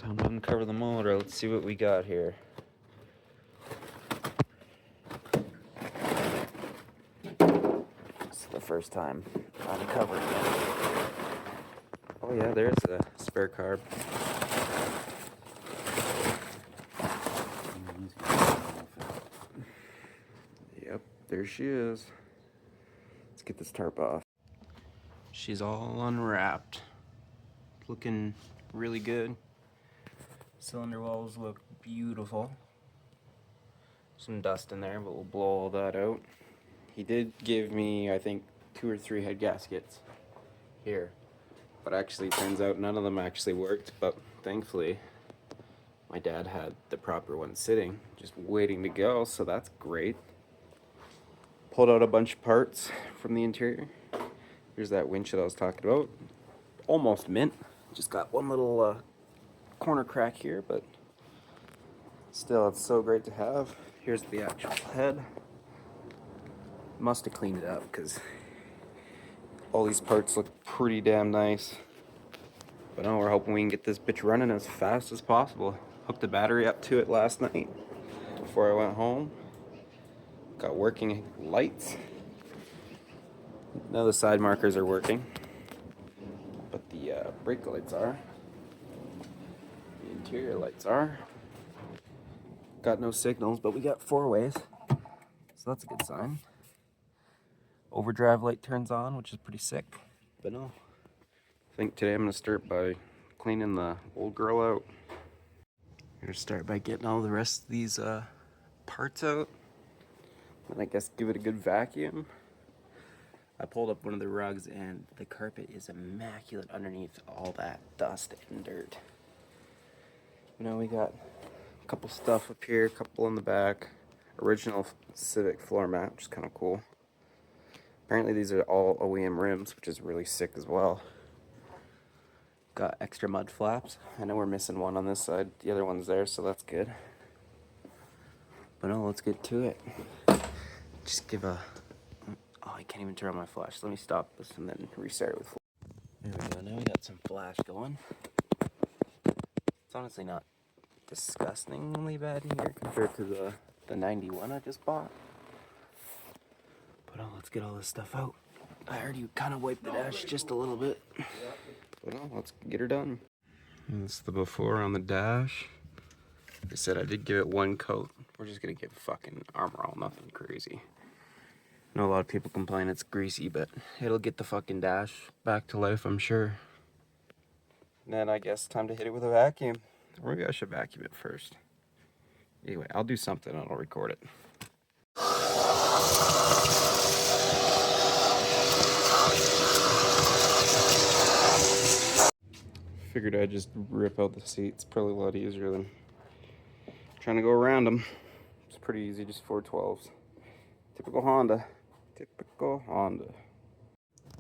Time to uncover the motor. Let's see what we got here. This is the first time uncovering it. Oh yeah, there's a spare carb. Yep, there she is. Let's get this tarp off. She's all unwrapped. Looking really good. Cylinder walls look beautiful. Some dust in there, but we'll blow all that out. He did give me, I think, 2 or 3 head gaskets here. But actually, turns out none of them actually worked. But thankfully, my dad had the proper one sitting, just waiting to go, so that's great. Pulled out a bunch of parts from the interior. Here's that winch that I was talking about. Almost mint. Just got one little corner crack here, but still, it's so great to have. Here's the actual head. Must have cleaned it up because all these parts look pretty damn nice. But no, we're hoping we can get this bitch running as fast as possible. Hooked the battery up to it last night before I went home. Got working lights. Now the side markers are working, but the brake lights are. The interior lights are. Got no signals, but we got 4-ways, so that's a good sign. Overdrive light turns on, which is pretty sick. But no, I think today I'm gonna start by cleaning the old girl out. I'm gonna start by getting all the rest of these parts out, and I guess give it a good vacuum. I pulled up one of the rugs and the carpet is immaculate underneath all that dust and dirt. You know, we got a couple stuff up here, a couple in the back. Original Civic floor mat, which is kind of cool. Apparently these are all OEM rims, which is really sick as well. Got extra mud flaps. I know we're missing one on this side. The other one's there, so that's good. But no, let's get to it. Just give a... Oh, I can't even turn on my flash. Let me stop this and then restart it with flash. There we go. Now we got some flash going. It's honestly not disgustingly bad in here compared to the 91 I just bought. But let's get all this stuff out. I already kind of wiped the dash just a little bit. But let's get her done. And this is the before on the dash. Like I said, I did give it one coat. We're just gonna give fucking Armor All, nothing crazy. I know a lot of people complain it's greasy, but it'll get the fucking dash back to life, I'm sure. And then I guess time to hit it with a vacuum. Or maybe I should vacuum it first. Anyway, I'll do something and I'll record it. Figured I'd just rip out the seats. Probably a lot easier than trying to go around them. It's pretty easy, just 412s. Typical Honda. Typical Honda.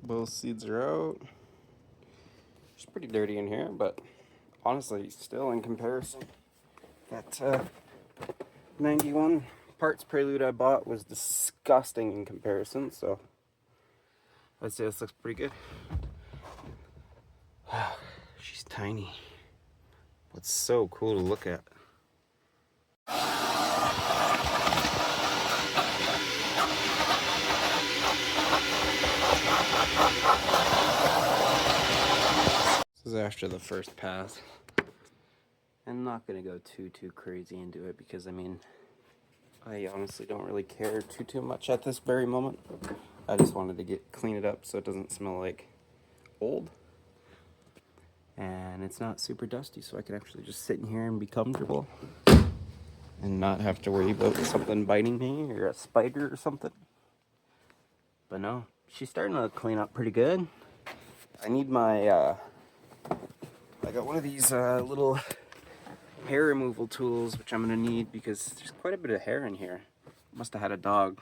Both seats are out. It's pretty dirty in here, but honestly, still in comparison, that 91 parts Prelude I bought was disgusting in comparison, so I'd say this looks pretty good. She's tiny. It's so cool to look at. This is after the first pass. I'm not gonna go too crazy into it because I mean, I honestly don't really care too much at this very moment. I just wanted to clean it up so it doesn't smell like old. And it's not super dusty, so I can actually just sit in here and be comfortable and not have to worry about something biting me or a spider or something. But no, she's starting to clean up pretty good. I need my I got one of these little hair removal tools, which I'm gonna need because there's quite a bit of hair in here. Must have had a dog.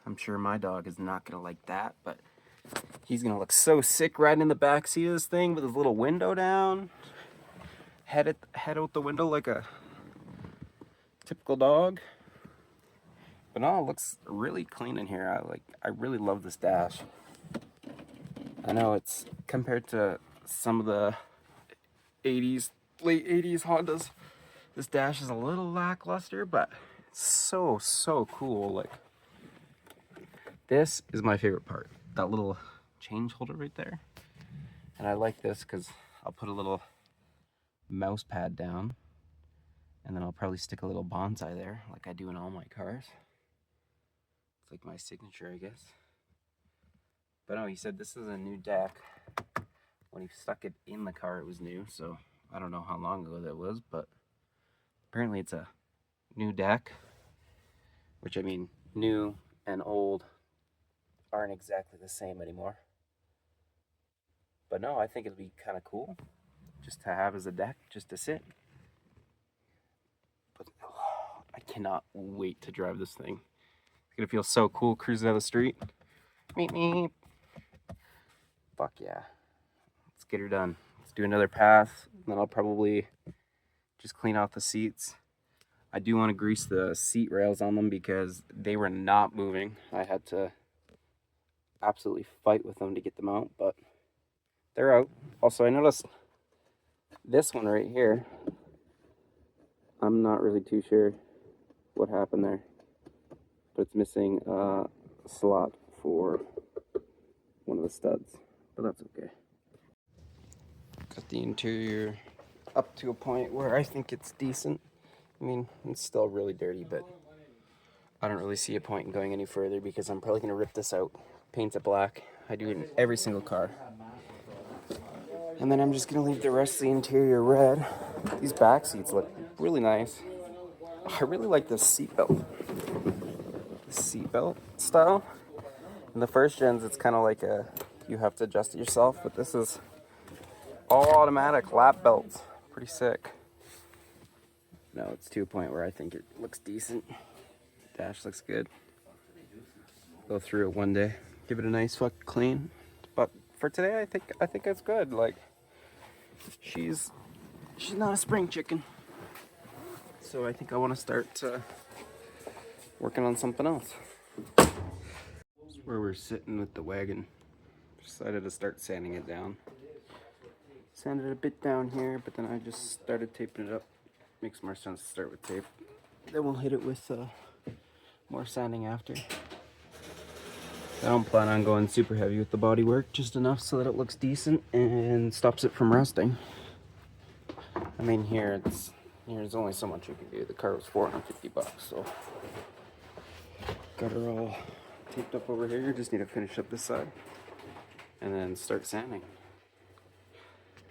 I'm sure my dog is not gonna like that, but he's gonna look so sick riding in the back seat of this thing with his little window down, head out the window like a typical dog. But no, it looks really clean in here. I really love this dash. I know it's compared to some of the 80s late 80s Hondas. This dash is a little lackluster, but it's so cool. Like, this is my favorite part, that little change holder right there. And I like this because I'll put a little mouse pad down, and then I'll probably stick a little bonsai there, like I do in all my cars. It's like my signature, I guess. But no, he said this is a new deck. When he stuck it in the car, it was new, so I don't know how long ago that was, but apparently it's a new deck, which, I mean, new and old aren't exactly the same anymore. But no, I think it'd be kind of cool just to have as a deck, just to sit. But oh, I cannot wait to drive this thing. It's gonna feel so cool cruising down the street. Meep meep. Fuck yeah. Let's get her done. Let's do another pass, and then I'll probably just clean out the seats. I do want to grease the seat rails on them because they were not moving. I had to absolutely fight with them to get them out, but they're out. Also, I noticed this one right here. I'm not really too sure what happened there, but it's missing a slot for one of the studs, but that's okay. Got the interior up to a point where I think it's decent. I mean, it's still really dirty, but I don't really see a point in going any further because I'm probably going to rip this out, paint it black. I do it in every single car. And then I'm just going to leave the rest of the interior red. These back seats look really nice. I really like this seat belt. The seat belt style. In the first gens, it's kind of like you have to adjust it yourself, but this is all automatic lap belts. Pretty sick. No, it's to a point where I think it looks decent. Dash looks good. Go through it one day, give it a nice fuck clean. But for today, I think it's good. Like, she's not a spring chicken, so I think I want to start working on something else. This is where we're sitting with the wagon. Decided to start sanding it down. Sanded it a bit down here, but then I just started taping it up. Makes more sense to start with tape. Then we'll hit it with more sanding after. I don't plan on going super heavy with the body work, just enough so that it looks decent and stops it from rusting. I mean, here's only so much you can do. The car was $450, so got her all taped up over here. Just need to finish up this side and then start sanding.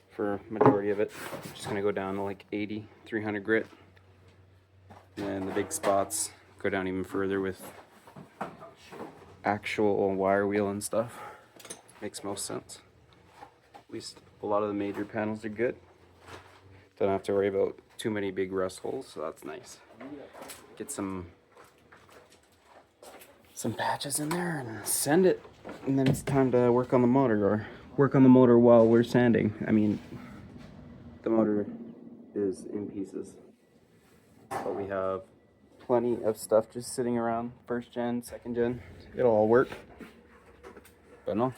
For majority of it, just gonna go down to like 80, 300 grit, and then the big spots go down even further with actual wire wheel and stuff. Makes most sense. At least a lot of the major panels are good. Don't have to worry about too many big rust holes, so that's nice. Get some patches in there and send it, and then it's time to work on the motor, or work on the motor while we're sanding. I mean, the motor is in pieces, but we have plenty of stuff just sitting around. First gen, second gen, it'll all work. But no,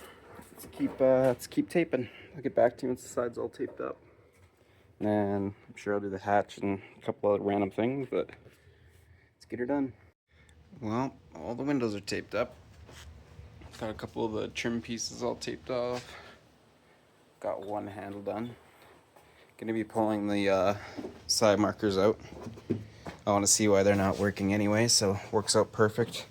let's keep taping. I'll get back to you once the side's all taped up, and I'm sure I'll do the hatch and a couple other random things, but let's get her done. Well, all the windows are taped up. Got a couple of the trim pieces all taped off. Got one handle done. Gonna be pulling the side markers out. I want to see why they're not working anyway, so works out perfect.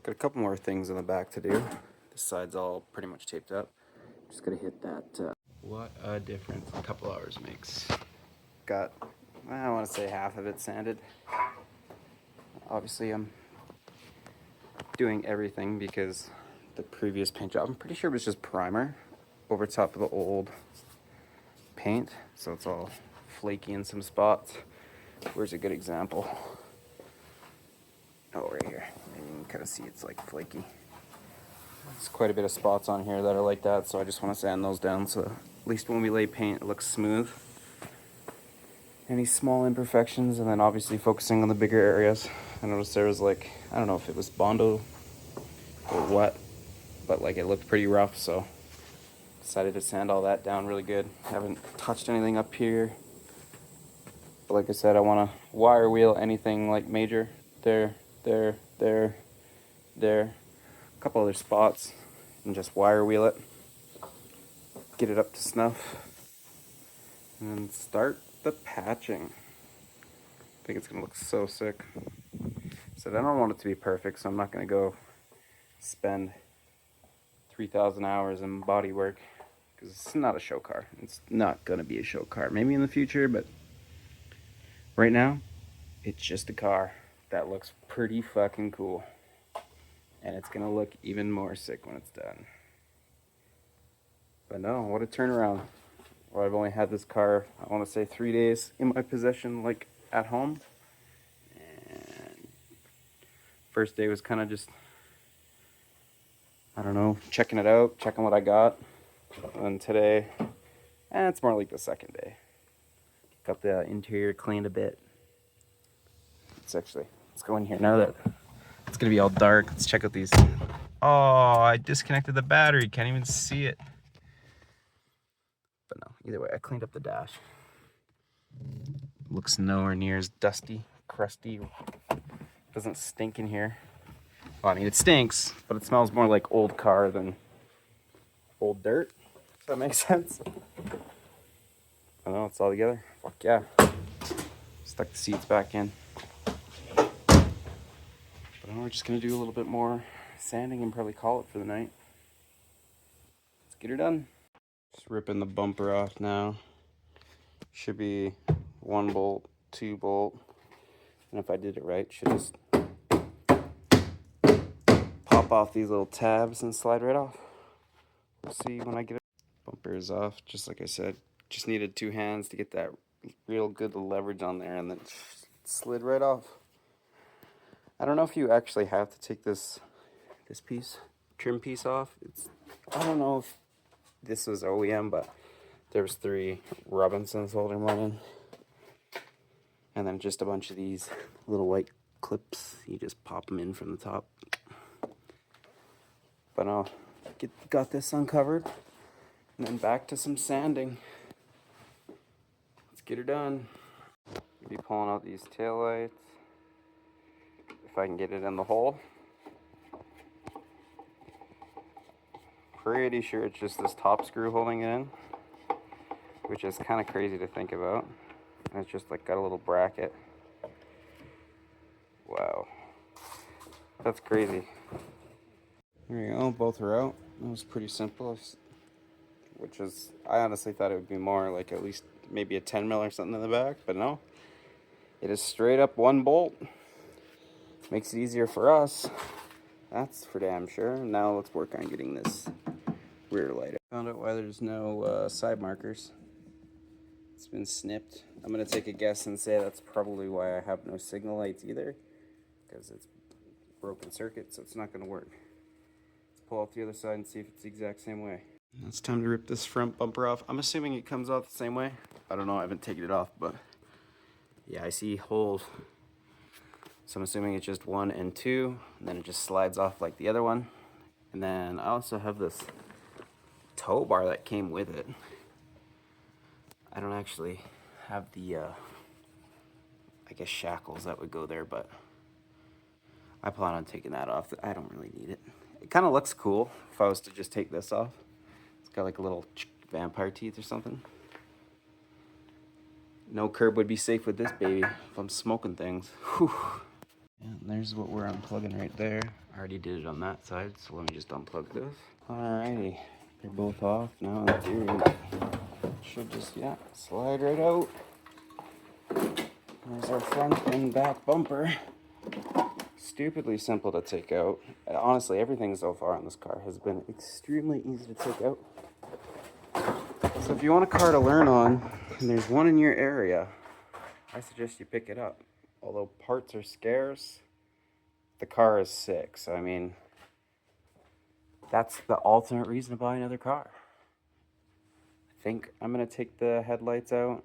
Got a couple more things in the back to do. This side's all pretty much taped up. Just gotta hit that. What a difference a couple hours makes. Got, I want to say half of it sanded. Obviously, I'm doing everything because the previous paint job, I'm pretty sure it was just primer over top of the old paint, so it's all flaky in some spots. Where's a good example? Oh, right here. And you can kind of see it's like flaky. There's quite a bit of spots on here that are like that, so I just want to sand those down so at least when we lay paint it looks smooth. Any small imperfections, and then obviously focusing on the bigger areas. I noticed there was like, I don't know if it was Bondo or what, but like it looked pretty rough, so decided to sand all that down really good. Haven't touched anything up here. like I said, I want to wire wheel anything like major. There, there, there, there. A couple other spots, and just wire wheel it. Get it up to snuff. And then start the patching. I think it's going to look so sick. So I don't want it to be perfect, so I'm not going to go spend 3,000 hours in body work, because it's not a show car. It's not going to be a show car. Maybe in the future, but right now, it's just a car that looks pretty fucking cool. And it's going to look even more sick when it's done. But no, what a turnaround. Well, I've only had this car, I want to say 3 days in my possession, like at home. And first day was kind of just, I don't know, checking it out, checking what I got. And today, it's more like the second day. Got the interior cleaned a bit. Let's go in here now that it's gonna be all dark. Let's check out these. Oh, I disconnected the battery, can't even see it. But no, either way, I cleaned up the dash. Looks nowhere near as dusty, crusty. Doesn't stink in here. Well, I mean, it stinks, but it smells more like old car than old dirt. Does that make sense? I know, it's all together. Fuck yeah. Stuck the seats back in. But we're just gonna do a little bit more sanding and probably call it for the night. Let's get her done. Just ripping the bumper off now. Should be 1 bolt, 2 bolt. And if I did it right, should just pop off these little tabs and slide right off. We'll see when I get it. Bumper is off, just like I said. Just needed 2 hands to get that real good leverage on there, and then it slid right off. I don't know if you actually have to take this trim piece off. I don't know if this was OEM, but there was 3 Robinsons holding one in. And then just a bunch of these little white clips. You just pop them in from the top. But I'll got this uncovered. And then back to some sanding. Let's get her done. I'll be pulling out these taillights. If I can get it in the hole. Pretty sure it's just this top screw holding it in. Which is kind of crazy to think about. And it's just like got a little bracket. Wow. That's crazy. There you go, both are out. That was pretty simple. Which is, I honestly thought it would be more like at least maybe a 10 mil or something in the back, but no. It is straight up 1 bolt. Makes it easier for us. That's for damn sure. Now let's work on getting this rear light. Found out why there's no side markers. It's been snipped. I'm gonna take a guess and say that's probably why I have no signal lights either, because it's broken circuit, so it's not gonna work. Let's pull out the other side and see if it's the exact same way. It's time to rip this front bumper off. I'm assuming it comes off the same way. I don't know, I haven't taken it off, but yeah, I see holes. So I'm assuming it's just 1 and 2, and then it just slides off like the other one. And then I also have this tow bar that came with it. I don't actually have the, I guess, shackles that would go there, but I plan on taking that off. I don't really need it. It kind of looks cool if I was to just take this off. It's got like a little vampire teeth or something. No curb would be safe with this baby if I'm smoking things. Whew. And there's what we're unplugging right there. I already did it on that side, so let me just unplug this. Alrighty, they're both off now. In theory, should just, yeah, slide right out. There's our front and back bumper. Stupidly simple to take out. Honestly, everything so far on this car has been extremely easy to take out. So if you want a car to learn on, and there's one in your area, I suggest you pick it up. Although parts are scarce, the car is sick. So I mean, that's the ultimate reason to buy another car. I think I'm gonna take the headlights out,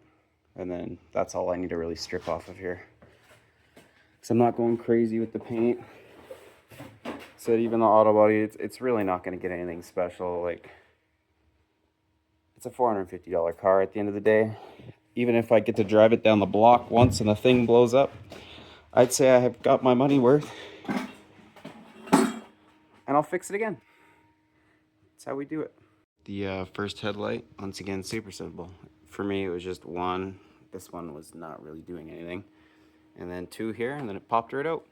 and then that's all I need to really strip off of here. So I'm not going crazy with the paint. So even the auto body, it's really not gonna get anything special. Like, it's a $450 car at the end of the day. even if I get to drive it down the block once and the thing blows up, I'd say I have got my money worth. And I'll fix it again. That's how we do it. The first headlight, once again, super simple. For me, it was just one. This one was not really doing anything. And then two here, and then it popped right out.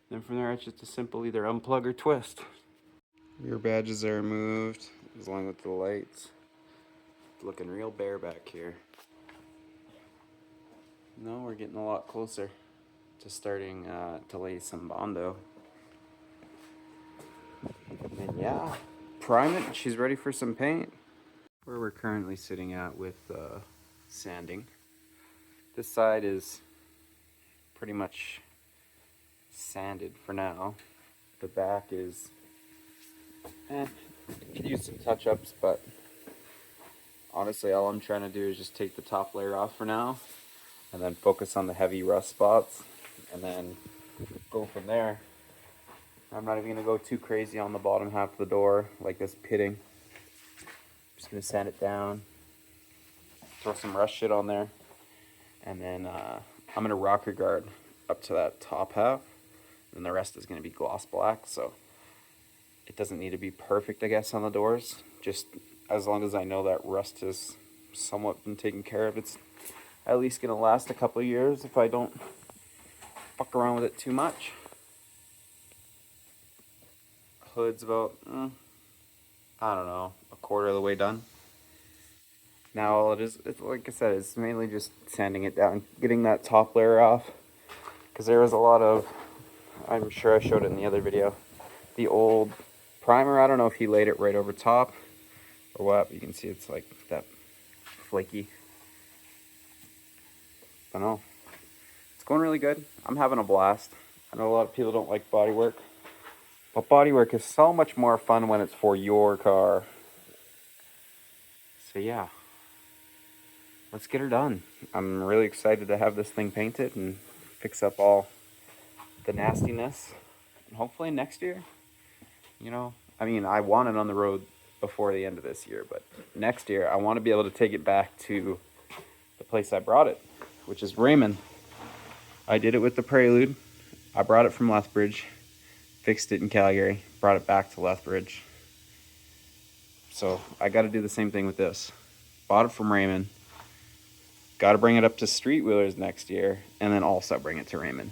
Then from there, it's just a simple either unplug or twist. Rear badges are removed, along with the lights. It's looking real bare back here. No, we're getting a lot closer to starting to lay some Bondo. And yeah, prime it. She's ready for some paint. Where we're currently sitting at with sanding. This side is pretty much sanded for now. The back is, could use some touch-ups, but honestly, all I'm trying to do is just take the top layer off for now, and then focus on the heavy rust spots, and then go from there. I'm not even gonna go too crazy on the bottom half of the door, like this pitting. Just gonna sand it down, throw some rust shit on there, and then I'm gonna rocker guard up to that top half, and the rest is gonna be gloss black, so it doesn't need to be perfect, I guess, on the doors. Just as long as I know that rust has somewhat been taken care of, it's at least gonna last a couple of years if I don't fuck around with it too much. Hood's about, I don't know, a quarter of the way done. Now all it is, it's, like I said, it's mainly just sanding it down, getting that top layer off, because there was a lot of, I'm sure I showed it in the other video, the old primer. I don't know if he laid it right over top or what, but you can see it's like that flaky. I don't know. It's going really good. I'm having a blast. I know a lot of people don't like bodywork, but bodywork is so much more fun when it's for your car. So yeah, let's get her done. I'm really excited to have this thing painted and fix up all the nastiness. And hopefully next year, you know, I mean, I want it on the road before the end of this year, but next year I want to be able to take it back to the place I brought it, which is Raymond. I did it with the Prelude. I brought it from Lethbridge, fixed it in Calgary, brought it back to Lethbridge. So I got to do the same thing with this. Bought it from Raymond. Got to bring it up to Street Wheelers next year, and then also bring it to Raymond.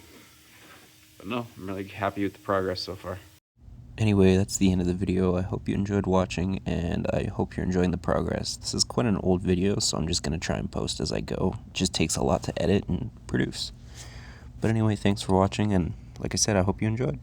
But no, I'm really happy with the progress so far. Anyway, that's the end of the video. I hope you enjoyed watching, and I hope you're enjoying the progress. This is quite an old video, so I'm just going to try and post as I go. It just takes a lot to edit and produce. But anyway, thanks for watching, and like I said, I hope you enjoyed.